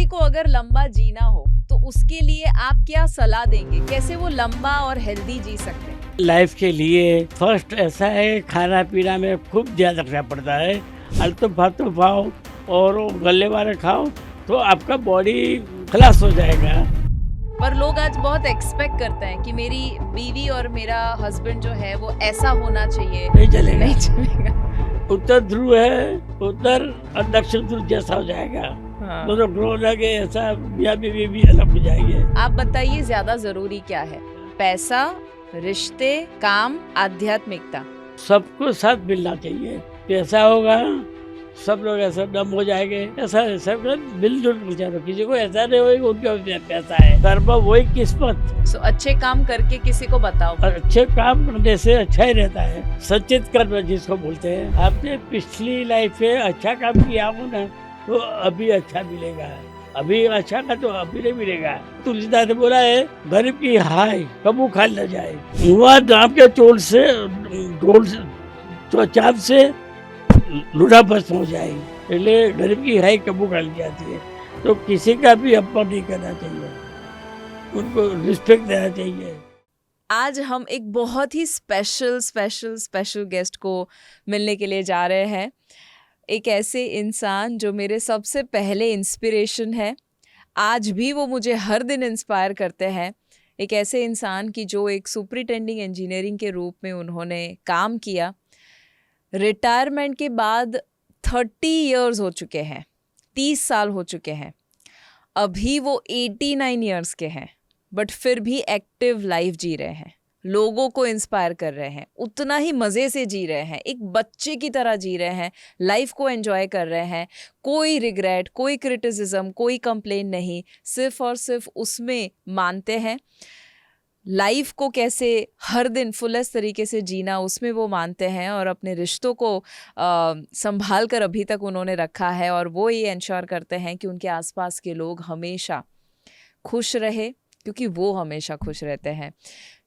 को अगर लंबा जीना हो तो उसके लिए आप क्या सलाह देंगे? कैसे वो लंबा और हेल्दी जी सकते हैं? लाइफ के लिए फर्स्ट ऐसा है, खाना पीना में खूब ध्यान रखना पड़ता है। आलतू फालतू खाओ और वो गले वाले खाओ तो आपका बॉडी खलास हो जाएगा। पर लोग आज बहुत एक्सपेक्ट करते हैं कि मेरी बीवी और मेरा हस्बैंड जो है वो ऐसा होना चाहिए। नहीं चलेगा। नहीं चलेगा। उत्तर ध्रुव है, उत्तर और दक्षिण ध्रुव जैसा हो जाएगा। हाँ। दोनों ग्रह लगे ऐसा, मियाँ बीवी भी अलग हो जाएंगे। आप बताइए ज्यादा जरूरी क्या है? पैसा, रिश्ते, काम, आध्यात्मिकता? सबको साथ मिलना चाहिए। पैसा होगा सब लोग ऐसा दम हो जाएंगे। ऐसा सब मिलजुल कर चलो, किसी को ऐसा नहीं होगा उनके पैसा है। कर्म वही किस्मत। सो अच्छे काम करके किसी को बताओ। और अच्छे काम करने से अच्छा ही रहता है। सचित कर्म जिसको बोलते हैं। आपने पिछली लाइफ में अच्छा काम किया हो ना तो अभी अच्छा मिलेगा। अभी अच्छा का तो अभी नहीं मिलेगा। तुलसीदास ने बोला है, गरीब की हाय कबू खा न जाए। हुआ दाम के चोट से चाप से लूढ़ा भस्म हो जाए। એટલે गरीब की हाय कबू खा ली जाती है। तो किसी का भी अपमान नहीं करना चाहिए, उनको रिस्पेक्ट देना चाहिए। आज हम एक बहुत ही स्पेशल गेस्ट को मिलने के लिए जा रहे हैं। एक ऐसे इंसान जो मेरे सबसे पहले इंस्पिरेशन है, आज भी वो मुझे हर दिन इंस्पायर करते हैं। एक ऐसे इंसान की जो एक सुपरिटेंडिंग इंजीनियरिंग के रूप में उन्होंने काम किया। रिटायरमेंट के बाद 30 इयर्स हो चुके हैं, 30 साल हो चुके हैं। अभी वो 89 इयर्स के हैं, बट फिर भी एक्टिव लाइफ जी रहे हैं, लोगों को इंस्पायर कर रहे हैं, उतना ही मज़े से जी रहे हैं, एक बच्चे की तरह जी रहे हैं, लाइफ को एंजॉय कर रहे हैं। कोई रिग्रेट, कोई क्रिटिसिज्म, कोई कंप्लेन नहीं, सिर्फ और सिर्फ उसमें मानते हैं। लाइफ को कैसे हर दिन फुलेस्ट तरीके से जीना, उसमें वो मानते हैं और अपने रिश्तों को संभाल कर अभी तक उन्होंने रखा है। और वो ये इंश्योर करते हैं कि उनके आसपास के लोग हमेशा खुश रहे, क्योंकि वो हमेशा खुश रहते हैं।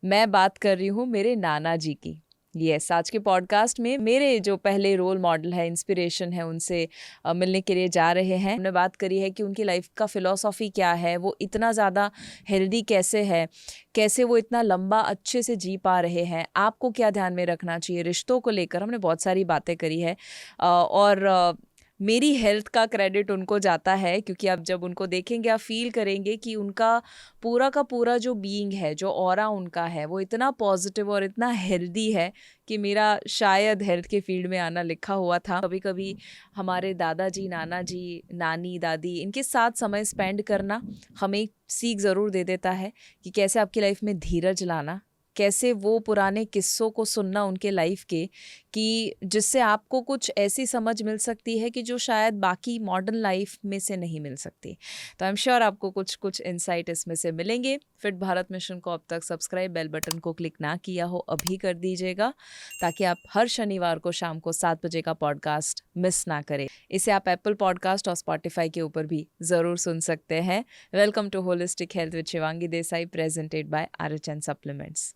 मैं बात कर रही हूँ मेरे नाना जी की। यस, आज के पॉडकास्ट में मेरे जो पहले रोल मॉडल है, इंस्पिरेशन है, उनसे मिलने के लिए जा रहे हैं। हमने बात करी है कि उनकी लाइफ का फ़िलॉसफ़ी क्या है, वो इतना ज़्यादा हेल्दी कैसे है, कैसे वो इतना लंबा अच्छे से जी पा रहे हैं, आपको क्या ध्यान में रखना चाहिए, रिश्तों को लेकर हमने बहुत सारी बातें करी है। और मेरी हेल्थ का क्रेडिट उनको जाता है, क्योंकि आप जब उनको देखेंगे आप फील करेंगे कि उनका पूरा का पूरा जो बीइंग है, जो ऑरा उनका है, वो इतना पॉजिटिव और इतना हेल्दी है कि मेरा शायद हेल्थ के फील्ड में आना लिखा हुआ था। कभी कभी हमारे दादाजी, नाना जी, नानी, दादी, इनके साथ समय स्पेंड करना हमें सीख ज़रूर दे देता है कि कैसे आपकी लाइफ में धीरज लाना, कैसे वो पुराने किस्सों को सुनना उनके लाइफ के, कि जिससे आपको कुछ ऐसी समझ मिल सकती है कि जो शायद बाकी मॉडर्न लाइफ में से नहीं मिल सकती। तो आई एम श्योर आपको कुछ इंसाइट इसमें से मिलेंगे। फिट भारत मिशन को अब तक सब्सक्राइब, बेल बटन को क्लिक ना किया हो अभी कर दीजिएगा, ताकि आप हर शनिवार को शाम को 7 बजे का पॉडकास्ट मिस ना करें। इसे आप एप्पल पॉडकास्ट और स्पॉटिफाई के ऊपर भी ज़रूर सुन सकते हैं। Welcome to holistic health with Shivangi Desai, presented by RH supplements.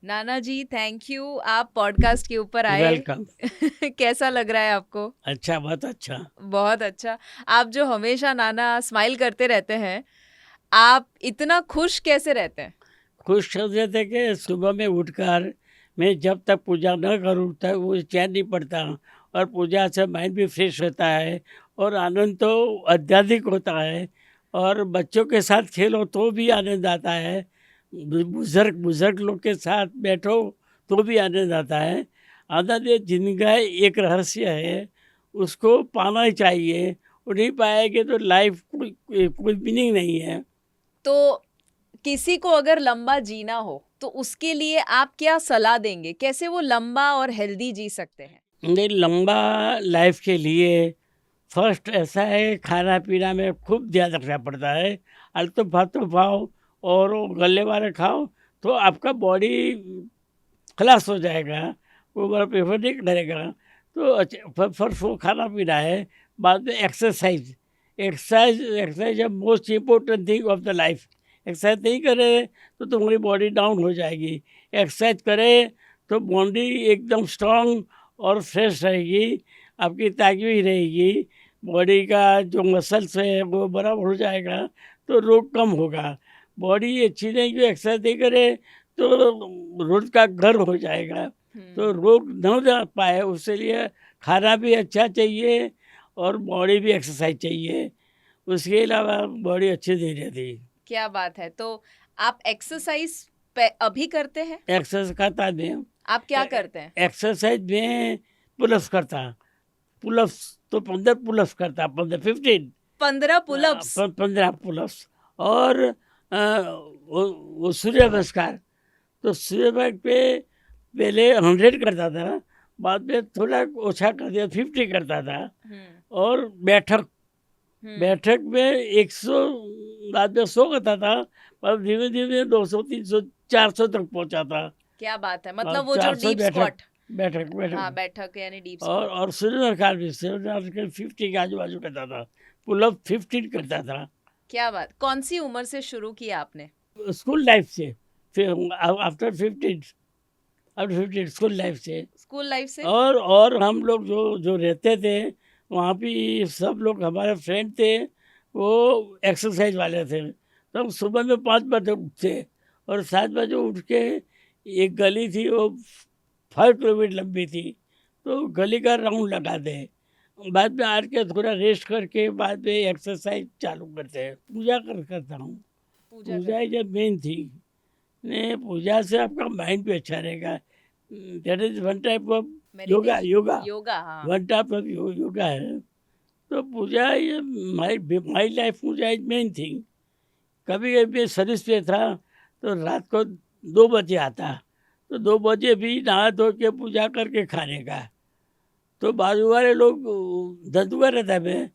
नाना जी, थैंक यू, आप पॉडकास्ट के ऊपर आए। वेलकम। कैसा लग रहा है आपको? अच्छा, बहुत अच्छा। बहुत अच्छा। आप जो हमेशा नाना स्माइल करते रहते हैं, आप इतना खुश कैसे रहते हैं? खुश रहते कि सुबह में उठकर मैं जब तक पूजा न करूँ तक वो चैन नहीं पड़ता। और पूजा से माइंड भी फ्रेश होता है और आनंद तो अत्यधिक होता है। और बच्चों के साथ खेलो तो भी आनंद आता है। बुजुर्ग लोग के साथ बैठो तो भी आनंद आता है। आनंद ये जिंदगी का एक रहस्य है, उसको पाना ही चाहिए। वो नहीं पाएंगे तो लाइफ कोई मीनिंग नहीं है। तो किसी को अगर लंबा जीना हो तो उसके लिए आप क्या सलाह देंगे? कैसे वो लंबा और हेल्दी जी सकते हैं? नहीं, लंबा लाइफ के लिए फर्स्ट ऐसा है, खाना पीना में खूब ध्यान रखना पड़ता है। आलतू फालतू खाओ और वो गले वाले खाओ तो आपका बॉडी खलास हो जाएगा, वो बड़ा प्रेफर नहीं करेगा। तो फर्स्ट वो खाना पीना है, बाद में एक्सरसाइज। एक्सरसाइज एक्सरसाइज है most important thing of the life. Exercise नहीं करे तो तुम्हारी बॉडी डाउन हो जाएगी। एक्सरसाइज करे तो बॉडी एकदम स्ट्रांग और फ्रेश रहेगी, आपकी ताकत रहेगी, बॉडी का जो मसल्स है वो बराबर हो जाएगा, तो रोग कम होगा। बॉडी अच्छी नहीं, जो एक्सरसाइज नहीं करे तो रोग का घर हो जाएगा, तो रोग न जा पाए उसके लिए खाना भी अच्छा चाहिए और बॉडी भी एक्सरसाइज चाहिए। उसके अलावा बॉडी अच्छी नहीं रहती। क्या बात है। तो आप एक्सरसाइज अभी करते हैं? एक्सरसाइज करता मैं। आप क्या करते हैं? एक्सरसाइज में पुलअप्स करता, पुलअप्स तो 15 पुलअप्स करता, 15 पुलअप्स? 15 पुलअप्स। और वो सूर्य नमस्कार, तो सूर्य नमस्कार पे पहले 100 करता था, बाद में थोड़ा ओछा कर दिया, 50 करता था। और बैठक बैठक में 100, बाद में 100 करता था, पर धीमे धीमे 200, 300, 400 तक पहुंचा था। क्या बात है। मतलब वो जो 400 डीप स्क्वाट, बैठक हाँ बैठक यानी डीप और स्क्वाट। सूर्य नमस्कार भी, सूर्य नमस्कार 50 के आजू बाजू करता था, पुलअप 15 करता था। क्या बात। कौन सी उम्र से शुरू किया आपने? स्कूल लाइफ से, फिर आफ्टर 15 स्कूल लाइफ से। स्कूल लाइफ से? और हम लोग जो जो रहते थे वहाँ भी सब लोग हमारे फ्रेंड थे, वो एक्सरसाइज वाले थे। तो हम सुबह में 5 बजे उठते और 7 बजे उठ के, एक गली थी वो 5 किलोमीटर लंबी थी, तो गली का राउंड लगाते, बाद में आर के थोड़ा रेस्ट करके बाद में एक्सरसाइज चालू करते हैं। पूजा करता हूँ। Puja is the main thing. ने पूजा से आपका माइंड भी अच्छा रहेगा। That is one type of yoga. हाँ। वन टाइप ऑफ योगा है। तो पूजा ये my life, puja is main thing. कभी कभी सर्विस पे था तो रात को 2 बजे आता, तो 2 बजे भी नहा धो के पूजा करके खाने का। तो बाजू वाले लोग, धंधुआ रहता मैं,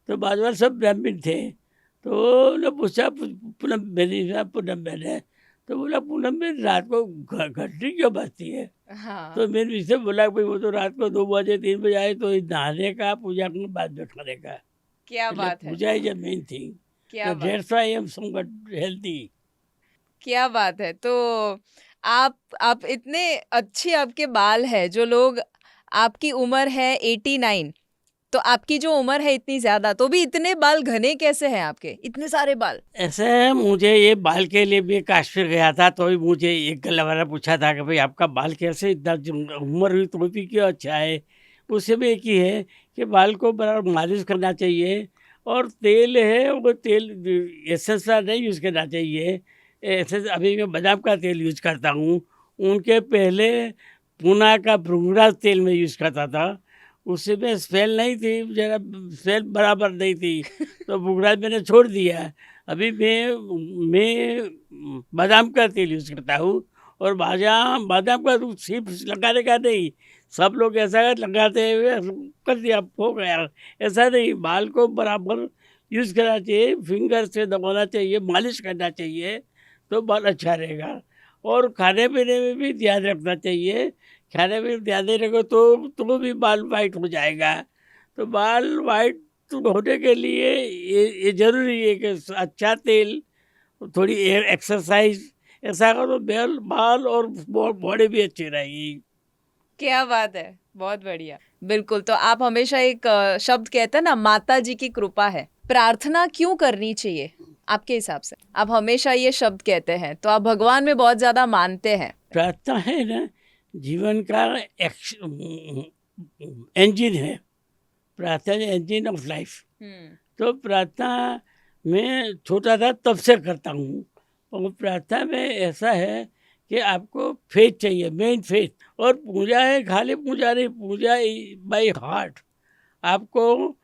तो बाजू वाले सब ब्राह्मण थे, तो उन्होंने पूछा पूनम मैंने, तो बोला पूनम में रात को घंटी क्यों बजती है? हाँ। तो मैंने इससे बोला भाई वो तो रात को 2 बजे 3 बजे आए, तो नहाने का, पूजा के बाद में खाने का। क्या बात है। पूजा इज द मेन थिंग। क्या बात। That's why I am somewhat healthy. क्या बात है। तो आप इतने अच्छे आपके बाल है, जो लोग, आपकी उम्र है 89, तो आपकी जो उम्र है इतनी ज्यादा, तो भी इतने बाल घने कैसे हैं आपके, इतने सारे बाल? ऐसे है, मुझे ये बाल के लिए भी काश्मीर गया था, तो भी मुझे एक गला वाला पूछा था कि भाई आपका बाल कैसे इतना उम्र हुई तो भी क्यों अच्छा है। उससे भी एक ही है कि बाल को बराबर मालिश करना चाहिए, और तेल है वो तेल एसेंस का नहीं यूज़ करना चाहिए। एसेंस अभी मैं बादाम का तेल यूज करता हूँ। उनके पहले पूना का भृंगराज तेल में यूज़ करता था, उससे में स्मेल नहीं थी, जरा स्मेल बराबर नहीं थी, तो भृंगराज मैंने छोड़ दिया। अभी मैं बादाम का तेल यूज़ करता हूँ। और बादाम का तो सिर्फ लगाने का नहीं, सब लोग ऐसा लगाते हुए कर दिया, हो गया, ऐसा नहीं। बाल को बराबर यूज़ करना चाहिए, फिंगर से दबाना चाहिए, मालिश करना चाहिए, तो बाल अच्छा रहेगा। और खाने पीने में भी ध्यान रखना चाहिए। खाने में ध्यान नहीं रखो तो भी बाल वाइट हो जाएगा। तो बाल वाइट होने के लिए ये जरूरी है कि अच्छा तेल, थोड़ी एक्सरसाइज, ऐसा करो तो बाल और बॉडी भी अच्छी रहेगी। क्या बात है, बहुत बढ़िया। बिल्कुल। तो आप हमेशा एक शब्द कहते हैं ना, माता जी की कृपा है। प्रार्थना क्यों करनी चाहिए आपके हिसाब से? आप हमेशा ये शब्द कहते हैं, तो आप भगवान में बहुत ज्यादा मानते हैं। प्रार्थना है ना, जीवन का इंजन है। प्रार्थना इंजन ऑफ लाइफ। तो प्रार्थना मैं छोटा था तब से करता हूँ। और प्रार्थना में ऐसा है कि आपको फेथ चाहिए, मेन फेथ। और पूजा है, खाली पूजा नहीं, पूजा बाय हार्ट। आपको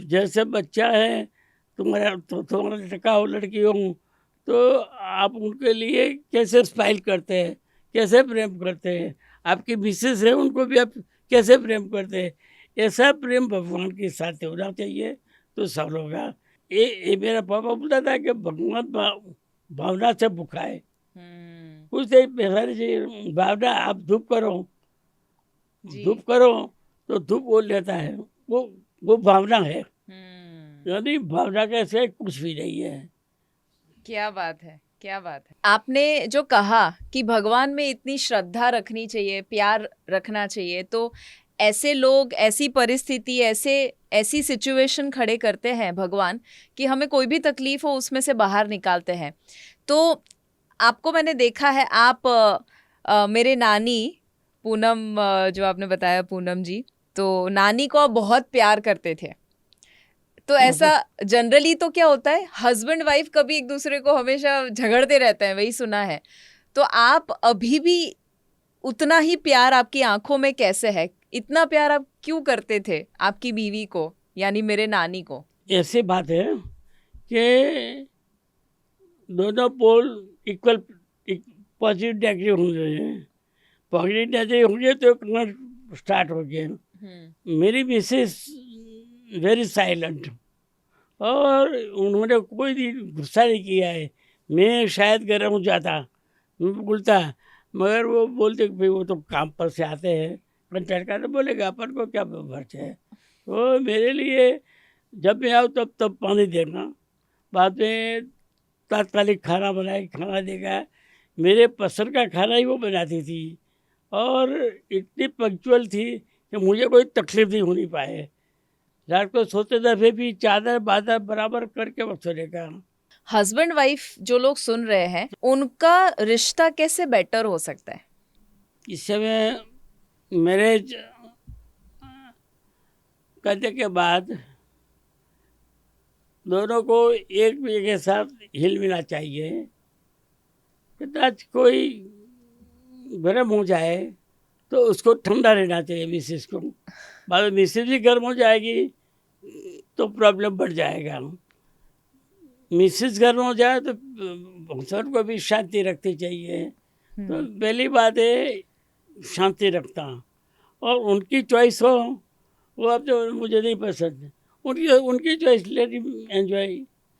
जैसे बच्चा है, तुम्हारा लड़का हो लड़की हो, तो आप उनके लिए कैसे स्माइल करते हैं, कैसे प्रेम करते हैं, आपकी मिसेस है उनको भी आप कैसे प्रेम करते हैं, ऐसा प्रेम भगवान के साथ होना चाहिए, तो सब होगा। ये मेरा पापा बोलता था कि भगवान भावना से भूखा है। कुछ नहीं पैसा नहीं चाहिए, भावना। आप धूप करो तो धूप बोल लेता है, वो भावना है। यानी भावना का से कुछ भी नहीं है। क्या बात है, क्या बात है। आपने जो कहा कि भगवान में इतनी श्रद्धा रखनी चाहिए, प्यार रखना चाहिए, तो ऐसे लोग, ऐसी परिस्थिति, ऐसी सिचुएशन खड़े करते हैं भगवान कि हमें कोई भी तकलीफ हो उसमें से बाहर निकालते हैं। तो आपको मैंने देखा है, आप मेरे नानी पूनम, जो आपने बताया पूनम जी, तो नानी को आप बहुत प्यार करते थे। तो ऐसा जनरली तो क्या होता है, हस्बैंड वाइफ कभी एक दूसरे को हमेशा झगड़ते रहते हैं, वही सुना है। तो आप अभी भी उतना ही प्यार आपकी आंखों में कैसे है? इतना प्यार आप क्यों करते थे आपकी बीवी को, यानी मेरे नानी को? ऐसी बात है कि दोनों पोल इक्वल पॉजिटिव नेगेटिव होंगे। पॉजिटिव नेगेटिव होंगे तो कलर स्टार्ट हो गया। मेरी मिसेस वेरी साइलेंट, और उन्होंने कोई भी गुस्सा नहीं किया है। मैं शायद गर्म हो जाता, मैं बोलता, मगर वो बोलते कि भाई वो तो काम पर से आते हैं, कंटेक्ट का तो बोलेगा, अपन को क्या भर्च है। तो मेरे लिए जब मैं आऊँ तब पानी देना, बाद में तात्कालिक खाना बनाए, खाना देगा। मेरे पसंद का खाना ही वो बनाती थी, और इतनी पंक्चुअल थी कि मुझे कोई तकलीफ नहीं होनी पाए। रात को सोते दफे भी चादर बादर बराबर करके वक्त सोने का। हस्बैंड वाइफ जो लोग सुन रहे हैं, उनका रिश्ता कैसे बेटर हो सकता है? इस समय मैरिज करने के बाद दोनों को एक दूसरे के साथ हिल मिलना चाहिए। कितना कोई गर्म हो जाए तो उसको ठंडा रहना चाहिए मिसेस को। बाद में मिसेस भी गर्म हो जाएगी तो प्रॉब्लम बढ़ जाएगा। मिसेस गर्म हो जाए तो हस्बैंड को भी शांति रखनी चाहिए। तो पहली बात है शांति रखता, और उनकी चॉइस हो, वो अब जो मुझे नहीं पसंद, उनकी चॉइस लेट एंजॉय।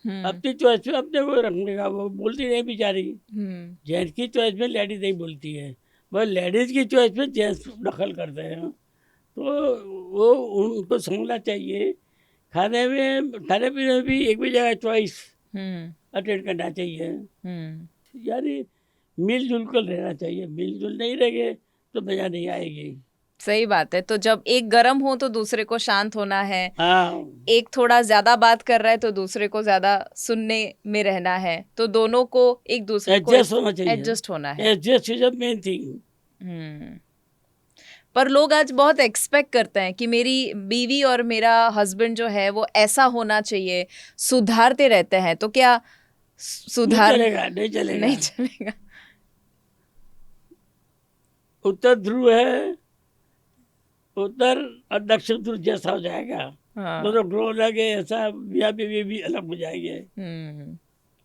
अपनी चॉइस में अपने को रखने का, वो बोलती नहीं बेचारी। जेंट्स की चॉइस में लेडीज नहीं बोलती है, बस लेडीज की चॉइस में जेंट्स दखल करते हैं। तो वो उनको समझना चाहिए। खाने पीने में भी एक भी जगह चॉइस अटेंड करना चाहिए। यानी मिलजुल कर रहना चाहिए। मिलजुल नहीं रहेंगे तो मजा नहीं आएगी। सही बात है। तो जब एक गर्म हो तो दूसरे को शांत होना है। हाँ, एक थोड़ा ज्यादा बात कर रहा है तो दूसरे को ज्यादा सुनने में रहना है। तो दोनों को एक दूसरे को एडजस्ट होना चाहिए। एडजस्ट होना है। Adjust is the main thing. पर लोग आज बहुत एक्सपेक्ट करते हैं कि मेरी बीवी और मेरा हस्बैंड जो है वो ऐसा होना चाहिए, सुधारते रहते हैं। तो क्या सुधार नहीं चलेगा। नहीं चलेगा? उत्तर ध्रुव है, उत्तर और दक्षिण ध्रुव जैसा हो जाएगा। दोनों ग्रो लगे, ऐसा मियाँ बीवी भी अलग हो जाएंगे।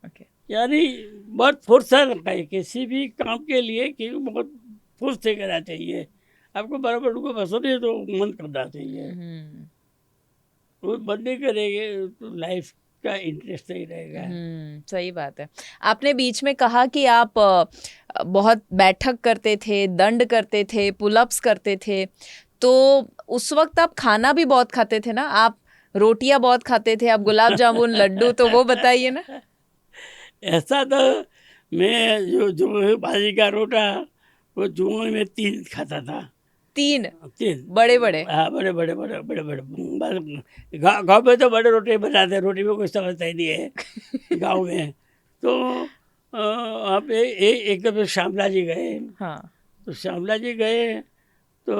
ओके। यानी बहुत फुर्सत रखा है किसी भी काम के लिए, कि बहुत फुर्सत से करना चाहिए। आपको बराबर उनको पसंद है तो मन करना चाहिए। वो बंद नहीं करेंगे तो लाइफ का इंटरेस्ट नहीं रहेगा। सही बात है। आपने बीच में कहा कि आप बहुत बैठक करते थे, दंड करते थे, पुलअप्स करते थे। तो उस वक्त आप खाना भी बहुत खाते थे ना? आप रोटियां बहुत खाते थे, आप गुलाब जामुन, लड्डू, तो वो बताइए ना। ऐसा तो मैं जो भाजी का रोटा वो जुम्मन में 3 खाता था। 3 3 बड़े बड़े? हाँ, बड़े गाँव में तो बड़े रोटी बनाते हैं, रोटी में कुछ समझता ही नहीं है गाँव में। तो आप एक दफे श्यामला जी गए। हाँ। तो श्यामला जी गए तो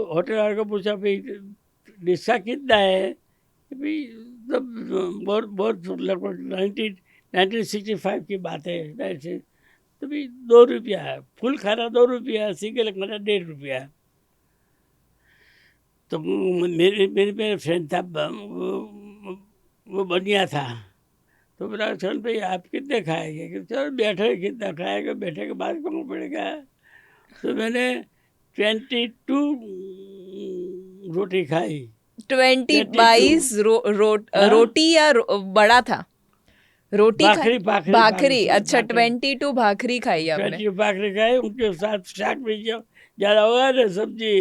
होटल वाले को पूछा भाई डिस्का कितना है? भाई तब बहुत लगभग 1965 की बात है। तो भाई 2 रुपया है, फुल खाना 2 रुपया, सिंगल खाना 1.5 रुपया। तो मेरे फ्रेंड था, वो बनिया था। तो मेरा सुन भाई आप कितने खाएंगे? कि चलो बैठे, कितना खाएगा, बैठे के बाद कौन पड़ेगा। तो मैंने 22 रोटी खाई। 22 रोटी या बड़ा था? रोटी भाखरी। अच्छा, 22 भाखरी खाई आपने? 22 भाखरी खाई, उनके साथ शाक भी ज़्यादा होगा ना, सब्जी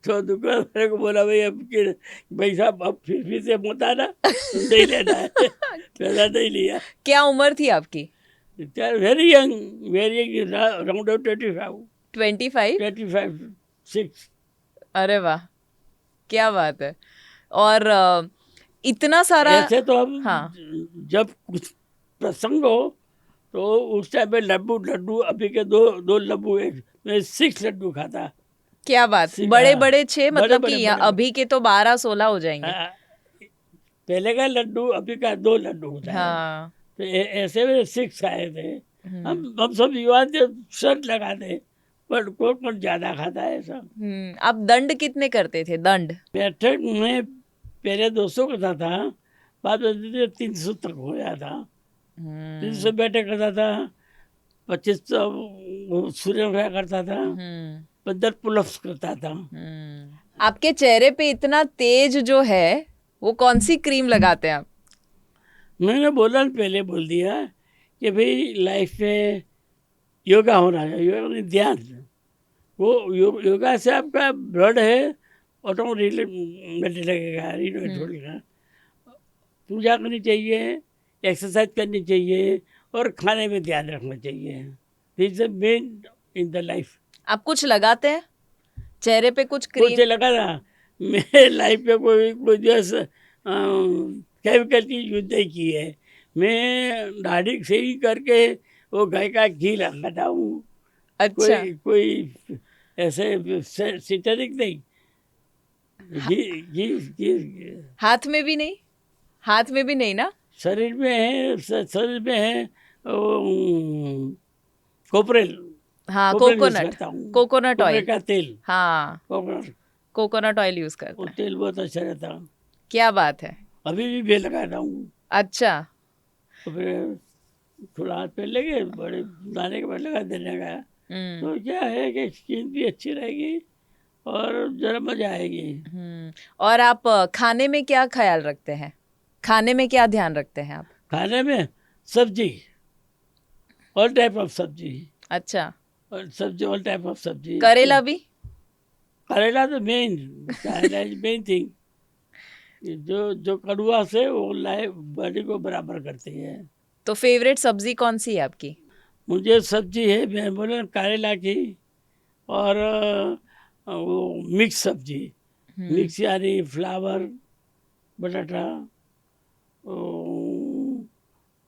तो दुकानदार को बोला भाई अब भाई साहब अब फिर से मत आना, नहीं लेना है। पैसा नहीं लिया। क्या उम्र थी आपकी? Very young, around 25, 25? 25, 6। अरे वाह, क्या बात है। और इतना सारा। ऐसे तो हम हाँ। जब कुछ प्रसंग हो तो उस टाइम पे लड्डू अभी के दो लड्डू, एक मैं 6 लड्डू खाता। क्या बात, हाँ, बड़े बड़े 6, बड़े मतलब बड़े कि बड़े अभी के तो 12-16 हो जाएंगे। हाँ, पहले का लड्डू अभी का 2 लड्डू होता है। हाँ। तो ऐसे में 6 आए थे। हम्म। हम सब युवा थे, शर्ट लगाते, पर कौन ज्यादा खाता है सब। आप दंड कितने करते थे, दंड? बैठक में पहले 200 करता था, बाद में 300 तक हो गया था। 300 बैठक करता था, 25 सूर्य नमस्कार करता था, 15 पुलअप्स करता था। आपके चेहरे पे इतना तेज जो है, वो कौन सी क्रीम लगाते हैं आप? मैंने पहले बोल दिया कि भाई लाइफ में योगा होना चाहिए, योगा में ध्यान। वो योगा से आपका ब्लड है ऑटोमेटिक लगेगा, रिनोवेट होगा। पूजा करनी चाहिए, एक्सरसाइज करनी चाहिए और खाने में ध्यान रखना चाहिए। This is the main in the life. आप कुछ लगाते हैं चेहरे पे, कुछ क्रीम? कुछ लगा था मेरे लाइफ में, कोई जो केमिकल की यूज नहीं की है। मैं दाढ़ी से ही करके वो गाय का घी लगाता हूँ। अच्छा। कोई ऐसे सिंथेटिक नहीं। घी घी घी हाथ में भी नहीं? हाथ में भी नहीं ना? शरीर में है, शरीर में है कोपरेल। हाँ, कोपरेल यूज कोकोनट, करता हूँ। कोकोनट कोपरेल ऑयल। का तेल, हाँ, कोकोनट, कोकोनट ऑयल यूज करते वो हैं। तेल बहुत अच्छा रहता है। क्या बात है। अभी भी मैं लगाता हूँ। अच्छा। तो फिर थोड़ा हाथ पे लगे, बड़े दाने के बाद लगा देने का। तो क्या है कि स्किन भी अच्छी रहेगी और जरा मजा आएगी। और आप खाने में क्या ख्याल रखते हैं? खाने में क्या ध्यान रखते हैं आप? खाने में सब्जी, ऑल टाइप ऑफ सब्जी, अच्छा। और सब्जी, ऑल टाइप ऑफ सब्जी। करेला भी? करेला तो मेन, करेला इज मेन थिंग। जो कड़ुआ से वो लाइफ बॉडी को बराबर करती है। तो फेवरेट सब्जी कौन सी है आपकी? मुझे सब्जी है, मैं बोला करेला की, और वो मिक्स सब्जी, मिक्स यानी फ्लावर, बटाटा,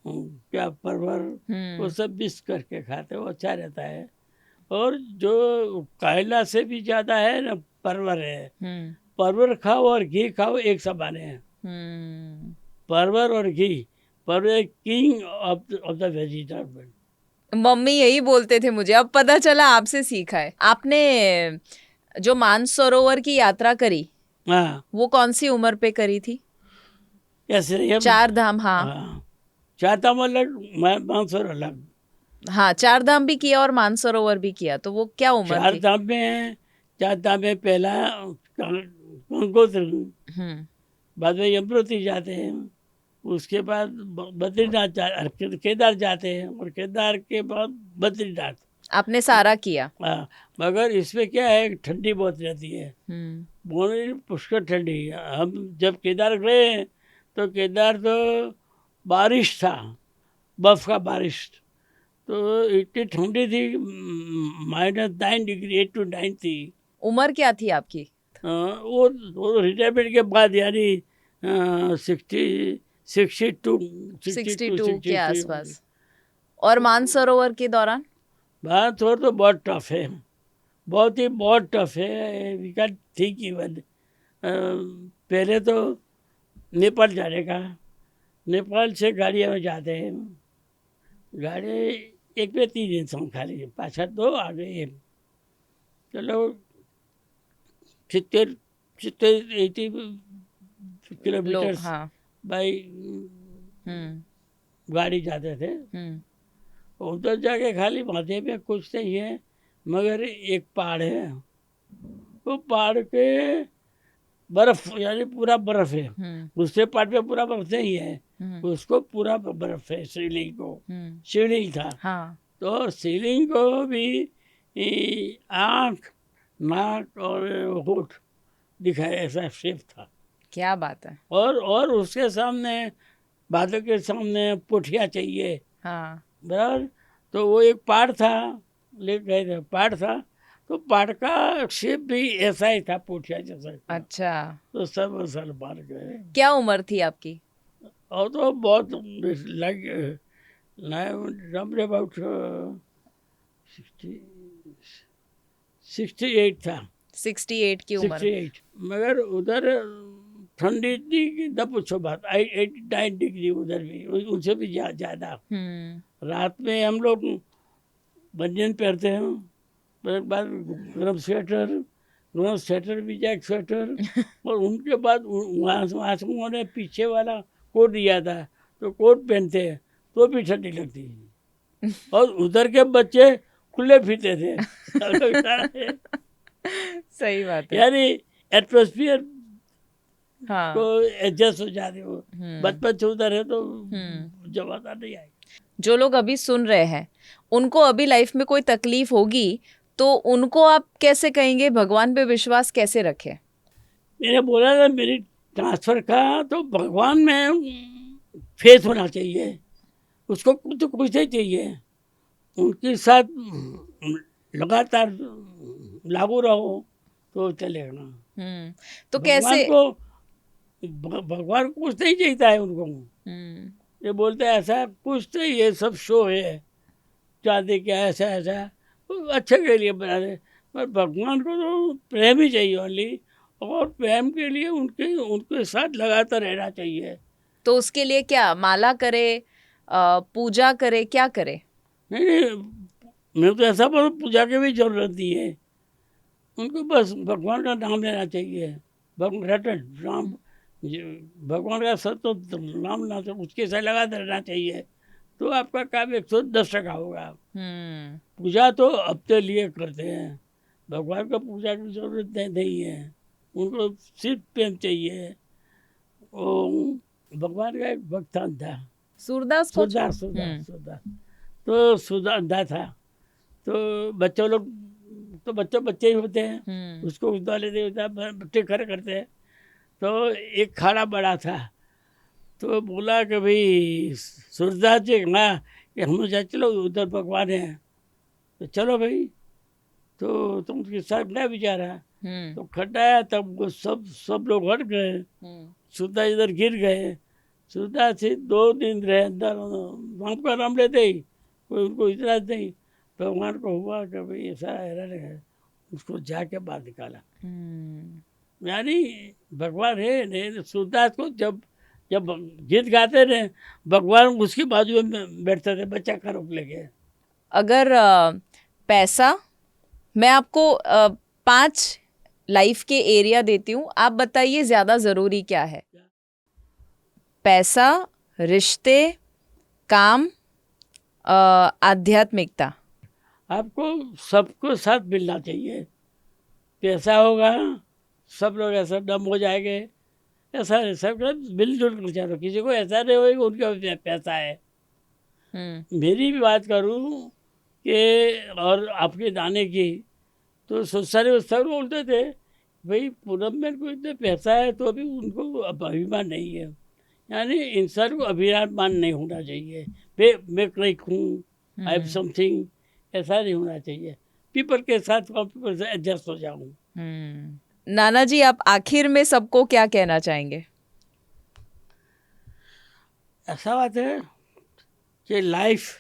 क्या परवर, वो सब मिक्स करके खाते हैं, वो अच्छा रहता है। और जो करेला से भी ज़्यादा है ना परवर है। परवर खाओ और घी खाओ, एक समान है। परवर और घी, परवर king of the vegetable. Mummy यही बोलते थे मुझे, अब पता चला आपसे सीखा है। आपने जो मानसरोवर की यात्रा करी, हाँ, वो कौन सी उम्र पे करी थी? ऐसे नहीं हम। 4 धाम, हाँ। हाँ, चाहता हूँ अलग, मानसरोवर अलग। हाँ, 4 धाम भी किया और मानसरोवर भी किया, तो वो क्या उम्र चार थी? धाम में है, 4 धाम में पहला गंगोत्री, बाद में यमुनोत्री जाते हैं, उसके बाद बद्रीनाथ केदार जाते हैं, और केदार के बाद बद्रीनाथ। आपने सारा किया? हाँ, मगर इसमें क्या है, ठंडी बहुत रहती है, पुष्कल ठंडी। हम जब केदार गए तो केदार तो बारिश था, बर्फ का बारिश, तो इतनी ठंडी थी, -9 डिग्री, 8 to 9 थी। उम्र क्या थी आपकी? वो रिटायरमेंट के बाद, यानी 62 62 के आसपास। और मानसरोवर के दौरान? बात हो तो बहुत टफ है, बहुत टफ है। We can think even. पहले तो नेपाल जाने का, नेपाल से गाड़िया में जाते हैं, गाड़ी एक में 3 इंसान खाली, पाछा 2 आगे। चलो 80 किलोमीटर हाँ। बाई गाड़ी जाते थे। उधर जाके खाली माथे पे कुछ नहीं है, मगर एक पहाड़ है, वो पहाड़ पे बर्फ, यानी पूरा बर्फ है। दूसरे पहाड़ पे पूरा बर्फ नहीं है, उसको पूरा बर्फ है। शिवलिंग को, शिवलिंग था। हाँ। तो शिवलिंग को भी आँख, नाक और होठ दिखाया, ऐसा शेप था। क्या बात है। और उसके सामने, बादल के सामने पुठिया चाहिए, हाँ। बराबर। तो वो एक पहाड़ था, ले गए थे, पहाड़ था, तो पहाड़ का शेप भी ऐसा ही था, पुठिया जैसा ही था। अच्छा, तो सब साल मार गए। क्या उम्र थी आपकी? और तो बहुत लग अबाउट 68 था। 68 की उम्र। 68, मगर उधर ठंडी थी कि न पूछो बात, 89 डिग्री उधर भी, उनसे भी ज़्यादा। रात में हम लोग बनियान पहनते हैं, फिर एक बाद गर्म स्वेटर भी, जैक स्वेटर। और उनके बाद वहाँ से उन्होंने पीछे वाला कोट दिया था, तो कोट पहनते हैं तो भी ठंडी लगती है। और उधर के बच्चे खुले फिरते थे। सही बात है। यानी एटमोस्फियर हाँ। को एडजस्ट हो जाते हो। बचपन से उधर है तो जमाना नहीं आएगा। जो लोग अभी सुन रहे हैं, उनको अभी लाइफ में कोई तकलीफ होगी, तो उनको आप कैसे कहेंगे भगवान पे विश्वास कैसे रखें? मैंने बोला था मेरी ट्रांसफर का, तो भगवान में फेथ होना चाहिए, उसको कुछ नहीं चाहिए, उनके साथ लगातार लागू रहो तो चलेगा। तो भगवान कैसे? को भगवान को कुछ नहीं चाहिए है उनको। ये बोलते हैं ऐसा कुछ नहीं, ये सब शो है, चाहते क्या ऐसा ऐसा, वो अच्छे के लिए बना रहे। पर भगवान को तो प्रेम ही चाहिए ओनली, और प्रेम के लिए उनके उनके साथ लगातार रहना चाहिए। तो उसके लिए क्या माला करे, पूजा करे, क्या करे? नहीं नहीं, मैं तो ऐसा बोलूं, पूजा की भी जरूरत नहीं है उनको, बस भगवान का नाम लेना चाहिए। रटन राम, भगवान का सब तो नाम ना, तो उसके साथ लगा रहना चाहिए, तो आपका काम 110% होगा। पूजा तो अपने लिए करते हैं, भगवान का पूजा की जरूरत नहीं है, उनको सिर्फ प्रेम चाहिए। वो भगवान का एक भक्तान था, सूरदास को? सूरदास। तो सूरदास था, तो बच्चों लोग तो बच्चे ही होते हैं, उसको उठा लेते होता, बच्चे खड़े करते हैं। तो एक खाड़ा बड़ा था, तो बोला कि भाई सूरदास जी, हाँ कि हम जा चलो, उधर भगवान है, तो चलो भाई। तो तुम उसके साथ क्या विचार है? तो खटाया, तब वो सब लोग हट गए, सूरदास इधर गिर गए। सूरदास से 2 दिन रहे अंदर, वहाँ का नाम लेते ही, कोई उनको इतना नहीं। भगवान को हुआ कि भाई ऐसा हैरान है, उसको जाके बाहर निकाला। यानी भगवान है नहीं। सूरदास को जब जब गीत गाते थे, भगवान उसकी बाजू में बैठते थे, बच्चा का रोक लेके। अगर पैसा, मैं आपको 5 लाइफ के एरिया देती हूँ, आप बताइए ज्यादा जरूरी क्या है? पैसा, रिश्ते, काम, आध्यात्मिकता। आपको सबको साथ मिलना चाहिए। पैसा होगा, सब लोग ऐसा डम हो जाएंगे, ऐसा सब मिलजुल कर चलो, किसी को ऐसा नहीं होगा उनका पैसा है। मेरी भी बात करूं कि, और आपके दाने की, तो सारे सब बोलते थे भाई पूनम में को इतना पैसा है तो अभी उनको अब अभिमान नहीं है। यानी इंसान को अभिमान नहीं होना चाहिए, मैं क्लिक हूँ, आई हैव समथिंग, ऐसा नहीं होना चाहिए। पीपल के साथ पीपल से एडजस्ट हो जाऊँ। नाना जी, आप आखिर में सबको क्या कहना चाहेंगे? ऐसा बात है कि लाइफ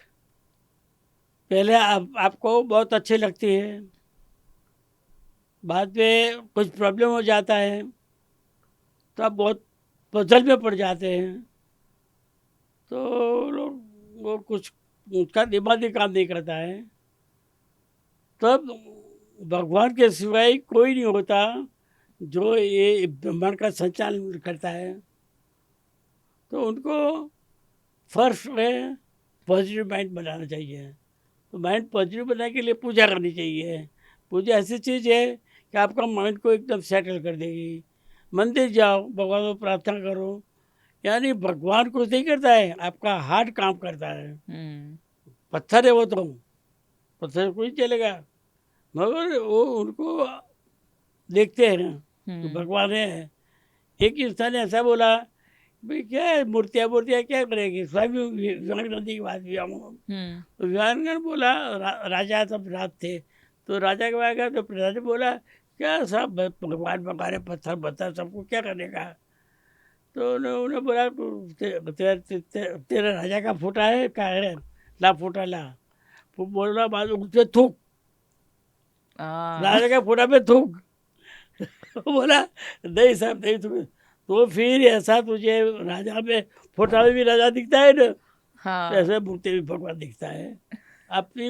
पहले आपको बहुत अच्छी लगती है, बाद में कुछ प्रॉब्लम हो जाता है तो आप बहुत पजल में पड़ जाते हैं, तो लोग वो कुछ उसका दिमाग ही काम नहीं करता है। तब भगवान के सिवाय कोई नहीं होता जो ये ब्रह्मांड का संचालन करता है। तो उनको फर्स्ट में पॉजिटिव माइंड बनाना चाहिए। तो माइंड पॉजिटिव बनाने के लिए पूजा करनी चाहिए। पूजा ऐसी चीज़ है कि आपका माइंड को एकदम सेटल कर देगी। मंदिर जाओ, भगवान को प्रार्थना करो, यानी भगवान कुछ नहीं करता है, आपका हार्ट काम करता है। पत्थर है वो, तो पत्थर कोई चलेगा, मगर वो उनको देखते हैं ना, तो भगवान है। एक इंसान ने ऐसा बोला, भाई क्या है मूर्तियाँ मूर्तियाँ क्या करेगी, स्वामी विवेकानंद की बात भी आऊँ। तो विवेकानंद बोला, राजा सब रात थे, तो राजा के पास गया तो प्रजा ने बोला क्या सब भगवान बकारे पत्थर पत्थर सबको क्या करने का। तो उन्होंने बोला तेरा राजा का फूटा है क्या है, ला फूटा ला। वो बोला बाद उससे थूक, राजा का फूटा पे थूक। वो बोला नहीं साहब नहीं थूक। तो फिर ऐसा तुझे राजा में फोटा में भी राजा दिखता है ना, हाँ। ऐसे मूर्ति भी भगवान दिखता है। अपनी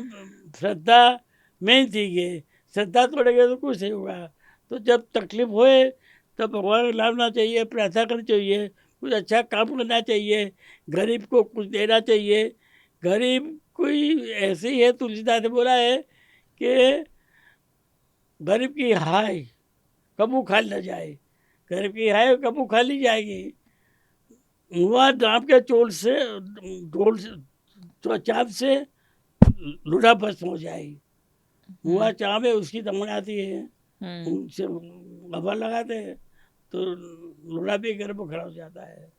श्रद्धा मेन चीज है, श्रद्धा तोड़ेंगे तो कुछ नहीं होगा। तो जब तकलीफ होए तब भगवान को लाना चाहिए, प्रार्थना करनी चाहिए, कुछ अच्छा काम करना चाहिए, गरीब को कुछ देना चाहिए। गरीब कोई ऐसे ही है, तुलसीदास ने बोला है कि गरीब की हाय कबू खाली न जाए, गरीब की हाय कबू खाली जाएगी। हुआ दाम के चोल से डोल से तो चाप से लूढ़ा भस्म हो जाएगी। हुआ चाप है उसकी दमन आती है, उनसे गबर लगाते हैं तो लूढ़ा भी गर्भ खड़ा हो जाता है।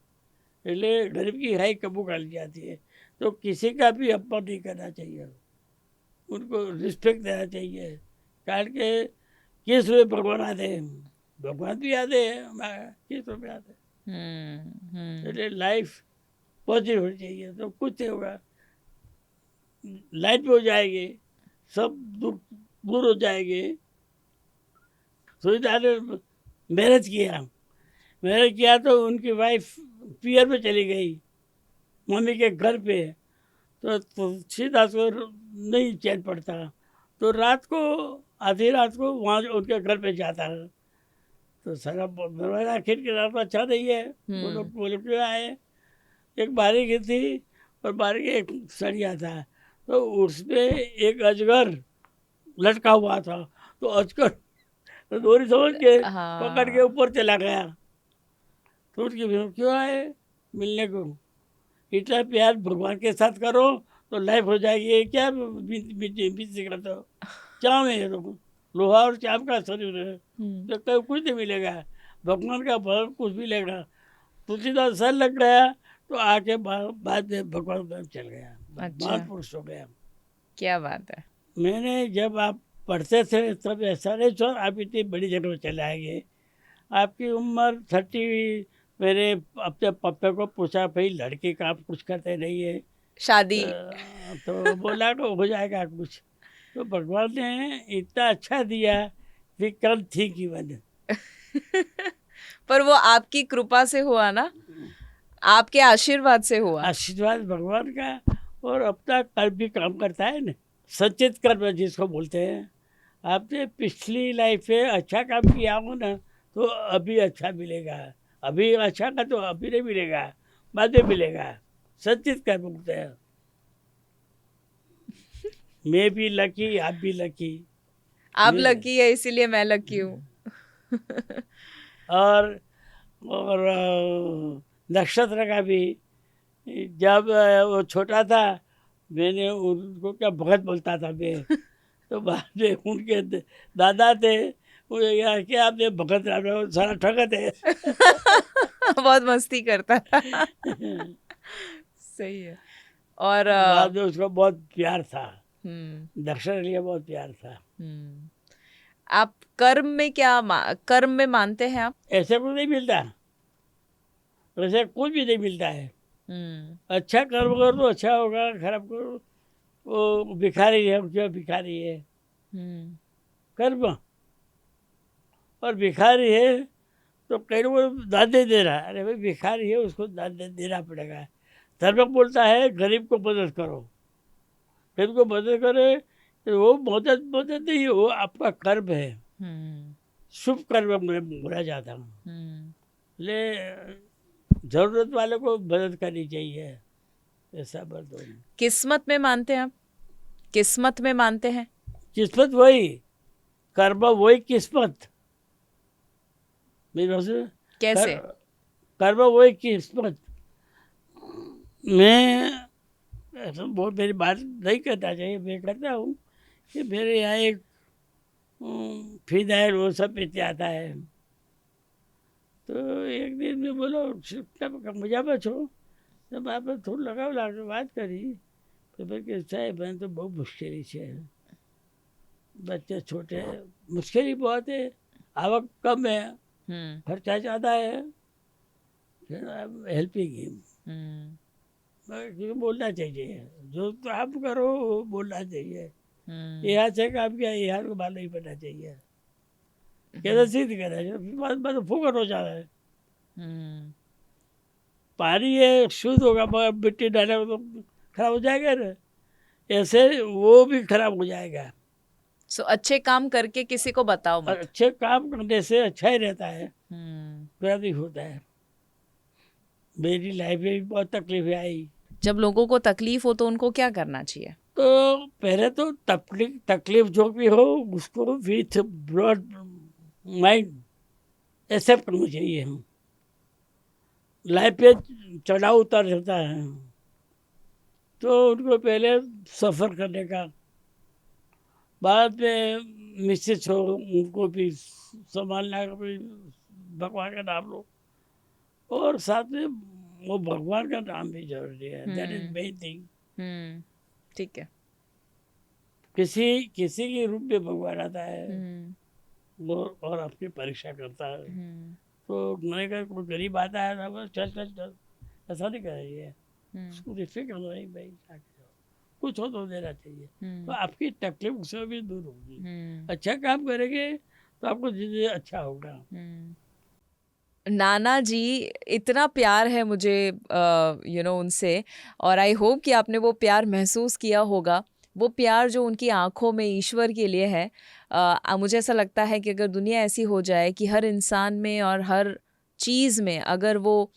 इसलिए गरीब की हाई कबू खाली जाती है। तो किसी का भी अपमान नहीं करना चाहिए, उनको रिस्पेक्ट देना चाहिए। कारण के किस रूप भगवान आते हैं, भगवान भी आते हैं, किस रूप में आते हैं। इसलिए लाइफ पॉजिटिव होनी चाहिए तो कुछ नहीं होगा, लाइट भी हो जाएगी, सब दुख दूर हो जाएंगे। सुनीता ने मैरिज किया तो उनकी वाइफ पियर में चली गई मम्मी के घर पे। तो तुलसीदास को नहीं चैन पड़ता, तो रात को आधी रात को वहाँ उनके घर पे जाता है। तो सारा दरवाजा खिड़की रात को अच्छा नहीं है, वो लोग बोले क्यों आए। एक बारी की थी और बारी के एक सरिया था, तो उसमें एक अजगर लटका हुआ था। तो अजगर तो डोरी समझ के पकड़ के ऊपर चला गया। तो उसकी क्यों आए मिलने को, इतना प्यार भगवान के साथ करो तो लाइफ हो जाएगी। ये क्या बीच करते हो, चाव है तो लोहा और चाव का शरीर है, तो कहीं कुछ नहीं मिलेगा, भगवान का फल कुछ मिलेगा। तुलसीदास सर लग गया तो आके बाद में भगवान में चल गया, महापुरुष हो गया। क्या बात है। मैंने जब आप पढ़ते थे तब ऐसा नहीं सर आप इतनी बड़ी जगह चले आएंगे, आपकी उम्र 30। मेरे अपने पापा को पूछा भाई लड़के का आप कुछ करते नहीं है शादी, तो बोला तो हो जाएगा कुछ। तो भगवान ने इतना अच्छा दिया कि कल थी कि बने। पर वो आपकी कृपा से हुआ ना, आपके आशीर्वाद से हुआ। आशीर्वाद भगवान का, और अपना कर्म भी काम करता है ना, सचेत कर्म जिसको बोलते हैं। आपने पिछली लाइफ में अच्छा काम किया हो ना तो अभी अच्छा मिलेगा, अभी अच्छा का तो अभी नहीं मिलेगा, बाद में मिलेगा। सचेत कर्म बोलते हैं। मैं भी लकी, आप भी लकी। आप लकी है इसीलिए मैं लकी हूँ। और नक्षत्र का भी, जब वो छोटा था मैंने उनको क्या भगत बोलता था मैं। तो बाद में उनके दादा थे, वो यार क्या आपने भगत सारा ठगत है। बहुत मस्ती करता था। सही है। और बाद में उसको बहुत प्यार था, नक्षत्र लिए बहुत प्यार था। आप कर्म में क्या कर्म में मानते हैं आप? ऐसे कुछ नहीं मिलता, वैसे कुछ भी नहीं मिलता है। अच्छा कर्म करो तो अच्छा होगा, खराब करो वो भिखारी है, क्या भिखारी है कर्म। और भिखारी है तो कहीं वो दान दे दे रहा है, अरे भाई भिखारी है उसको दान देना पड़ेगा। धर्म बोलता है गरीब को मदद करो, गरीब को मदद करे तो वो मदद नहीं है, वो आपका कर्म है, शुभ कर्म में बोला जाता हूँ। ले जरूरत वाले को मदद करनी चाहिए, ऐसा बात हो। किस्मत में मानते हैं आप? किस्मत में मानते हैं? किस्मत वही, कर्म वही किस्मत। मेरी कैसे? कर्म वही किस्मत। मैं ऐसा बहुत मेरी बात नहीं करना चाहिए, मैं करता हूँ कि मेरे यहाँ एक फिदायल वो सब पीते आता है, तो एक दिन में बोलो मजा में छो तो बाप थोड़ा लगाव लागे बात करी तो भाई कैसा है बहन तो बहुत मुश्किल है बच्चे छोटे हैं मुश्किल ही बहुत है आवक कम है खर्चा ज़्यादा है हेल्पिंग हिम बोलना चाहिए जो तो आप करो वो बोलना चाहिए यहाँ से काम किया यहाँ को मालूम ही पड़ना चाहिए कैसे सिद्ध करे बस फुकट हो जा रहा है पानी है शुद्ध होगा मगर मिट्टी डाले तो खराब हो जाएगा ना ऐसे वो भी खराब हो जाएगा सो अच्छे काम करके किसी को बताओ मत। अच्छे काम करने से अच्छा ही रहता है बुरा नहीं होता है। मेरी लाइफ में भी बहुत तकलीफें आई। जब लोगों को तकलीफ हो तो उनको क्या करना चाहिए? तो पहले तो तकलीफ जो भी हो उसको विथ ब्रॉड माइंड एक्सेप्ट करना चाहिए। हम लाइफ पे चढ़ाव उतार रहता है तो उनको पहले सफ़र करने का, बाद में मिसेज हो उनको भी संभालना का, भी भगवान का नाम लो और साथ में वो भगवान का नाम भी जरूरी है। That is main thing. ठीक है। किसी के रूप में भगवान आता है वो और आपकी परीक्षा करता है। तो मैंने कहा कोई गरीब आता है ना बस चल चल चल ऐसा नहीं करेंगे, उसको रिफिक करना नहीं भाई कुछ हो तो देना चाहिए तो आपकी तकलीफ से भी दूर होगी। अच्छा काम करेंगे तो आपको जिंदगी अच्छा होगा। नाना जी इतना प्यार है मुझे उनसे, और आई होप कि आपने वो प्यार महसूस किया होगा। वो प्यार जो उनकी आंखों में ईश्वर के लिए है। मुझे ऐसा लगता है कि अगर दुनिया ऐसी हो जाए कि हर इंसान में और हर चीज़ में अगर वो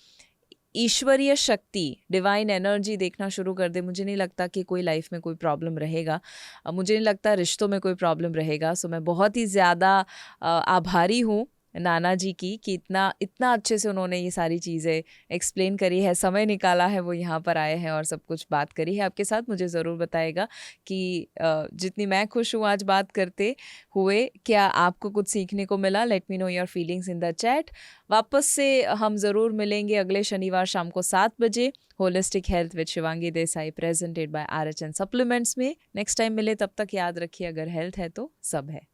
ईश्वरीय शक्ति, डिवाइन एनर्जी देखना शुरू कर दे, मुझे नहीं लगता कि कोई लाइफ में कोई प्रॉब्लम रहेगा। मुझे नहीं लगता रिश्तों में कोई प्रॉब्लम रहेगा। सो मैं बहुत ही ज़्यादा आभारी हूँ नाना जी की कि इतना अच्छे से उन्होंने ये सारी चीज़ें एक्सप्लेन करी है, समय निकाला है, वो यहाँ पर आए हैं और सब कुछ बात करी है आपके साथ। मुझे ज़रूर बताएगा कि जितनी मैं खुश हूँ आज बात करते हुए, क्या आपको कुछ सीखने को मिला? Let me know your feelings in the chat. वापस से हम ज़रूर मिलेंगे अगले शनिवार शाम को 7 बजे holistic health with Shivangi Desai presented by RH supplements में। नेक्स्ट टाइम मिले तब तक याद रखिए अगर हेल्थ है तो सब है।